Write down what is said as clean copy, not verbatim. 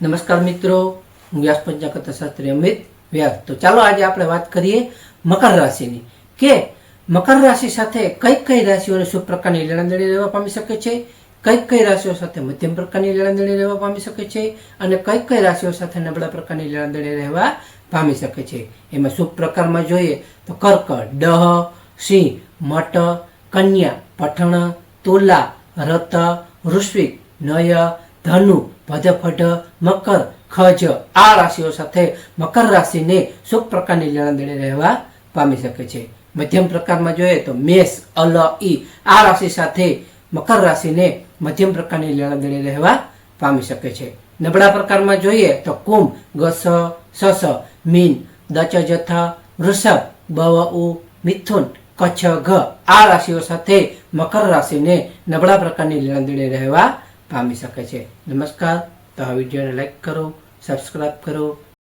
નમસ્કાર મિત્રો, હું વ્યાસ પંચાકર્તા અમિત વ્યાસ। તો ચાલો આજે આપણે વાત કરીએ મકર રાશિની કે મકર રાશિ સાથે કઈ રાશિઓને શુભ પ્રકારની લેણાદેણી રહેવા પામી શકે છે, કઈ રાશિઓ સાથે મધ્યમ પ્રકારની લેણાદેણી રહેવા પામી શકે છે અને કઈ રાશિઓ સાથે નબળા પ્રકારની લેણાદેણી રહેવા પામી શકે છે। એમાં શુભ પ્રકારમાં જોઈએ તો કર્કટ, ડહ, સિંહ, મટ, કન્યા, પઠણ, તુલા, રત, વૃશ્ચિક, નય, ધનુ, ભદફડ, મકર, ખજ આ રાશિઓ સાથે મકર રાશિને શુભ પ્રકારની લેણાદેણી રહેવા પામી શકે છે। મધ્યમ પ્રકારમાં જોઈએ તો મેષ, અલ, ઈ આ રાશિ સાથે મકર રાશિને મધ્યમ પ્રકારની લેણાદેણી રહેવા પામી શકે છે। નબળા પ્રકારમાં જોઈએ તો કુંભ, ગસ, સસ, મીન, દચ, જથ, વૃષભ, બવ, મિથુન, કચ્છ, ઘ આ રાશિઓ સાથે મકર રાશિને નબળા પ્રકારની લેણાદેણી રહેવા પામી શકે છે। નમસ્કાર। તો આ વિડીયોને લાઈક કરો, સબસ્ક્રાઈબ કરો।